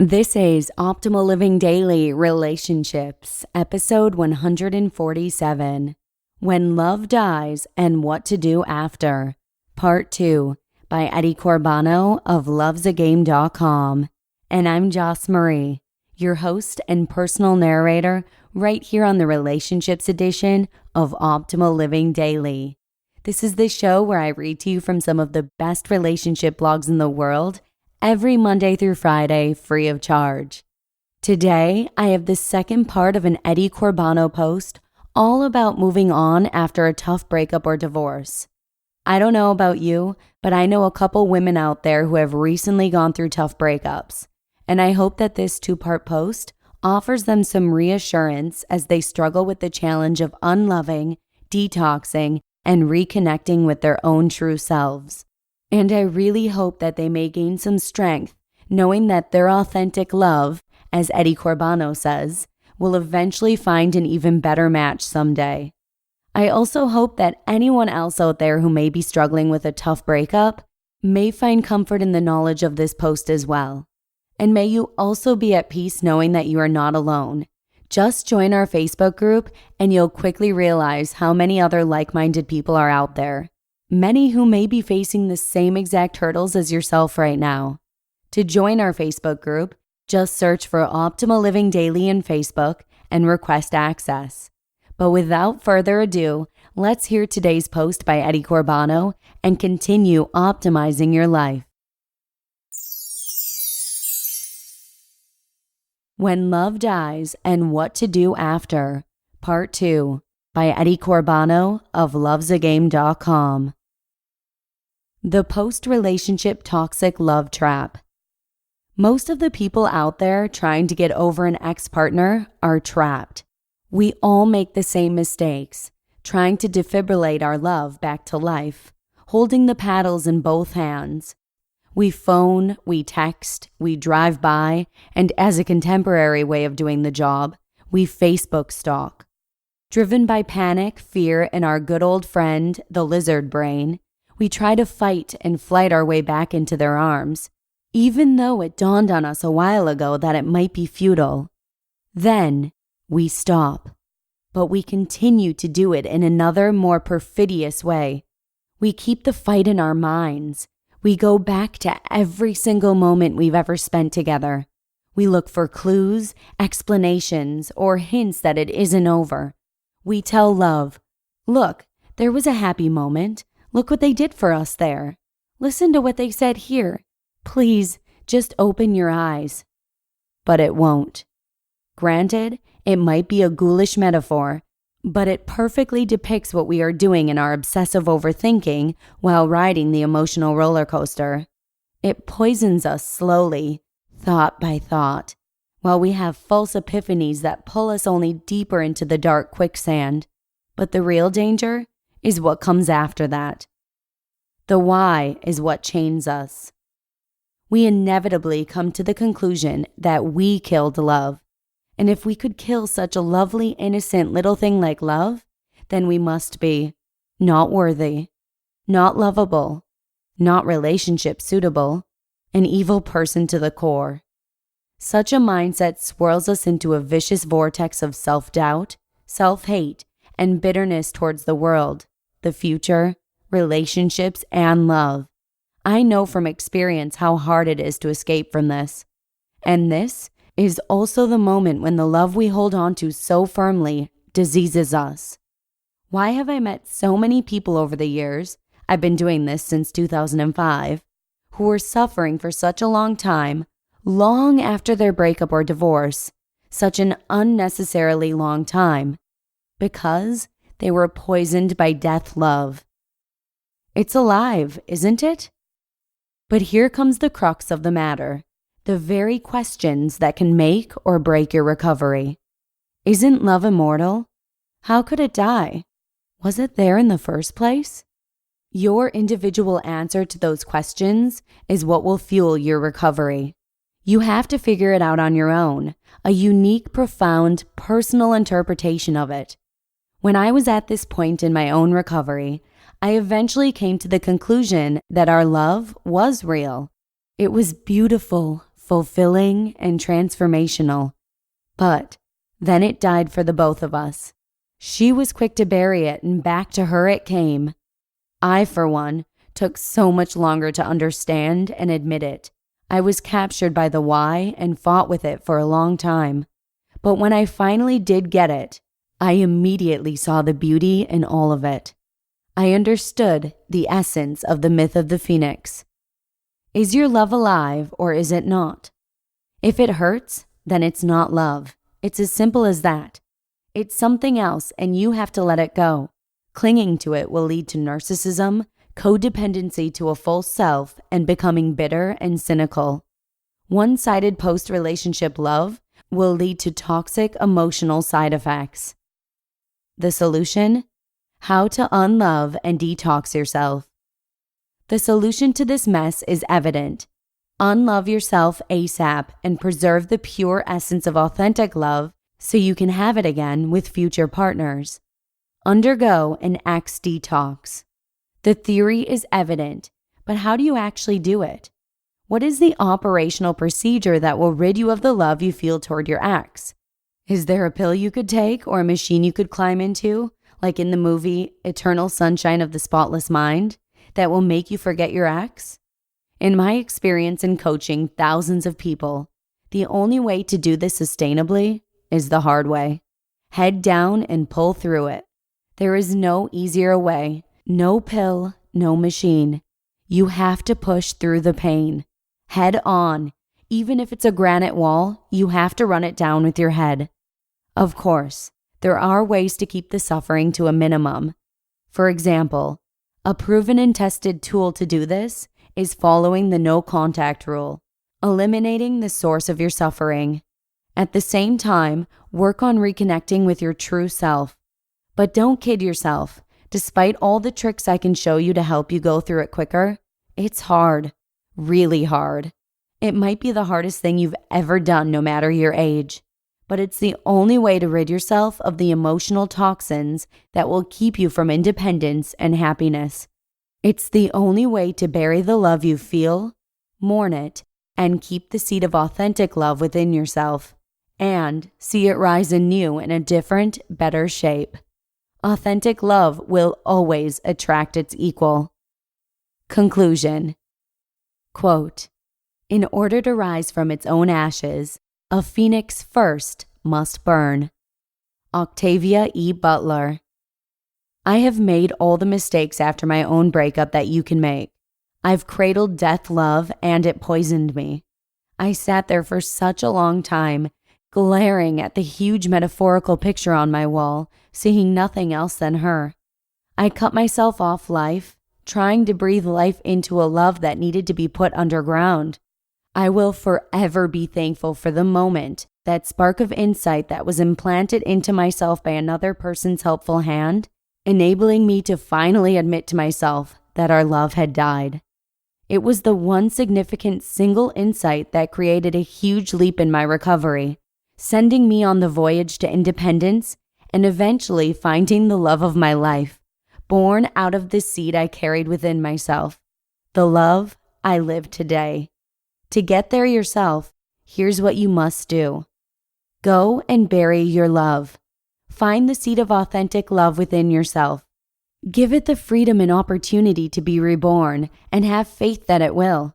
This is Optimal Living Daily Relationships, episode 147, When Love Dies and What to Do After, part 2, by Eddie Corbano of lovesagame.com. And I'm Joss Marie, your host and personal narrator right here on the Relationships edition of Optimal Living Daily. This is the show where I read to you from some of the best relationship blogs in the world every Monday through Friday, free of charge. Today, I have the second part of an Eddie Corbano post all about moving on after a tough breakup or divorce. I don't know about you, but I know a couple women out there who have recently gone through tough breakups, and I hope that this two-part post offers them some reassurance as they struggle with the challenge of unloving, detoxing, and reconnecting with their own true selves. And I really hope that they may gain some strength, knowing that their authentic love, as Eddie Corbano says, will eventually find an even better match someday. I also hope that anyone else out there who may be struggling with a tough breakup may find comfort in the knowledge of this post as well. And may you also be at peace knowing that you are not alone. Just join our Facebook group and you'll quickly realize how many other like-minded people are out there. Many who may be facing the same exact hurdles as yourself right now. To join our Facebook group, just search for Optimal Living Daily in Facebook and request access. But without further ado, let's hear today's post by Eddie Corbano and continue optimizing your life. When Love Dies and What to Do After, Part 2, by Eddie Corbano of lovesagame.com. The post-relationship toxic love trap. Most of the people out there trying to get over an ex-partner are trapped. We all make the same mistakes, trying to defibrillate our love back to life, holding the paddles in both hands. We phone, we text, we drive by, and as a contemporary way of doing the job, we Facebook stalk. Driven by panic, fear, and our good old friend, the lizard brain, we try to fight and flight our way back into their arms, even though it dawned on us a while ago that it might be futile. Then we stop, but we continue to do it in another, more perfidious way. We keep the fight in our minds. We go back to every single moment we've ever spent together. We look for clues, explanations, or hints that it isn't over. We tell love, "Look, there was a happy moment. Look what they did for us there. Listen to what they said here. Please, just open your eyes." But it won't. Granted, it might be a ghoulish metaphor, but it perfectly depicts what we are doing in our obsessive overthinking while riding the emotional roller coaster. It poisons us slowly, thought by thought, while we have false epiphanies that pull us only deeper into the dark quicksand. But the real danger is what comes after that. The why is what chains us. We inevitably come to the conclusion that we killed love. And if we could kill such a lovely, innocent little thing like love, then we must be not worthy, not lovable, not relationship suitable, an evil person to the core. Such a mindset swirls us into a vicious vortex of self-doubt, self-hate, and bitterness towards the world, the future, relationships, and love. I know from experience how hard it is to escape from this. And this is also the moment when the love we hold on to so firmly diseases us. Why have I met so many people over the years, I've been doing this since 2005, who were suffering for such a long time, long after their breakup or divorce, such an unnecessarily long time? Because they were poisoned by death love. It's alive, isn't it? But here comes the crux of the matter, the very questions that can make or break your recovery. Isn't love immortal? How could it die? Was it there in the first place? Your individual answer to those questions is what will fuel your recovery. You have to figure it out on your own, a unique, profound, personal interpretation of it. When I was at this point in my own recovery, I eventually came to the conclusion that our love was real. It was beautiful, fulfilling, and transformational. But then it died for the both of us. She was quick to bury it, and back to her it came. I, for one, took so much longer to understand and admit it. I was captured by the why and fought with it for a long time. But when I finally did get it, I immediately saw the beauty in all of it. I understood the essence of the myth of the phoenix. Is your love alive or is it not? If it hurts, then it's not love. It's as simple as that. It's something else and you have to let it go. Clinging to it will lead to narcissism, codependency to a false self, and becoming bitter and cynical. One-sided post-relationship love will lead to toxic emotional side effects. The solution? How to unlove and detox yourself. The solution to this mess is evident. Unlove yourself ASAP and preserve the pure essence of authentic love so you can have it again with future partners. Undergo an Axe detox. The theory is evident, but how do you actually do it? What is the operational procedure that will rid you of the love you feel toward your ex? Is there a pill you could take or a machine you could climb into, like in the movie Eternal Sunshine of the Spotless Mind, that will make you forget your ex? In my experience in coaching thousands of people, the only way to do this sustainably is the hard way. Head down and pull through it. There is no easier way, no pill, no machine. You have to push through the pain. Head on. Even if it's a granite wall, you have to run it down with your head. Of course, there are ways to keep the suffering to a minimum. For example, a proven and tested tool to do this is following the no contact rule, eliminating the source of your suffering. At the same time, work on reconnecting with your true self. But don't kid yourself. Despite all the tricks I can show you to help you go through it quicker, it's hard, really hard. It might be the hardest thing you've ever done, no matter your age. But it's the only way to rid yourself of the emotional toxins that will keep you from independence and happiness. It's the only way to bury the love you feel, mourn it, and keep the seed of authentic love within yourself, and see it rise anew in a different, better shape. Authentic love will always attract its equal. Conclusion. Quote, in order to rise from its own ashes, a phoenix first must burn. Octavia E. Butler. I have made all the mistakes after my own breakup that you can make. I've cradled death love and it poisoned me. I sat there for such a long time, glaring at the huge metaphorical picture on my wall, seeing nothing else than her. I cut myself off life, trying to breathe life into a love that needed to be put underground. I will forever be thankful for the moment, that spark of insight that was implanted into myself by another person's helpful hand, enabling me to finally admit to myself that our love had died. It was the one significant single insight that created a huge leap in my recovery, sending me on the voyage to independence and eventually finding the love of my life, born out of the seed I carried within myself, the love I live today. To get there yourself, here's what you must do. Go and bury your love. Find the seed of authentic love within yourself. Give it the freedom and opportunity to be reborn, and have faith that it will.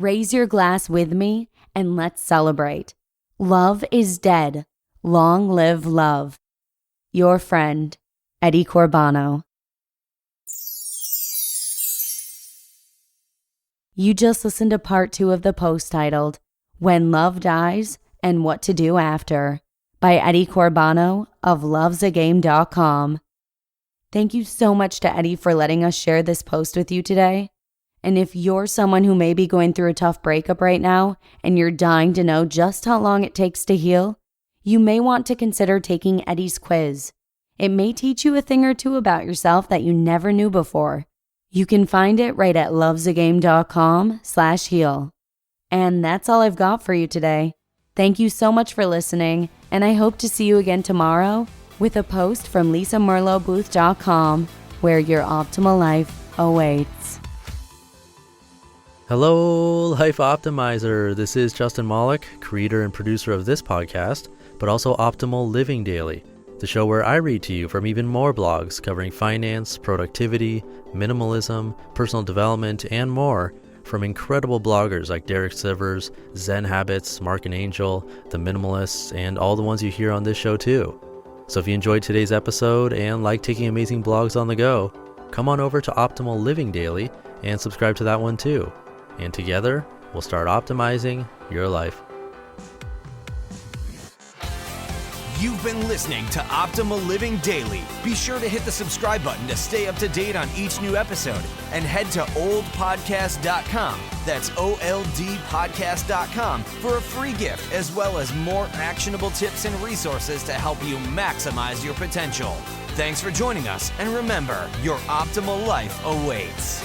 Raise your glass with me and let's celebrate. Love is dead. Long live love. Your friend, Eddie Corbano. You just listened to part 2 of the post titled, When Love Dies and What to Do After, by Eddie Corbano of lovesagame.com. Thank you so much to Eddie for letting us share this post with you today. And if you're someone who may be going through a tough breakup right now and you're dying to know just how long it takes to heal, you may want to consider taking Eddie's quiz. It may teach you a thing or two about yourself that you never knew before. You can find it right at lovesagame.com/heal. And that's all I've got for you today. Thank you so much for listening, and I hope to see you again tomorrow with a post from lisamerlotbooth.com where your optimal life awaits. Hello, Life Optimizer. This is Justin Malik, creator and producer of this podcast, but also Optimal Living Daily, the show where I read to you from even more blogs covering finance, productivity, minimalism, personal development, and more from incredible bloggers like Derek Sivers, Zen Habits, Mark and Angel, The Minimalists, and all the ones you hear on this show too. So if you enjoyed today's episode and like taking amazing blogs on the go, come on over to Optimal Living Daily and subscribe to that one too. And together, we'll start optimizing your life. You've been listening to Optimal Living Daily. Be sure to hit the subscribe button to stay up to date on each new episode. And head to oldpodcast.com, that's OLDpodcast.com, for a free gift as well as more actionable tips and resources to help you maximize your potential. Thanks for joining us, and remember, your optimal life awaits.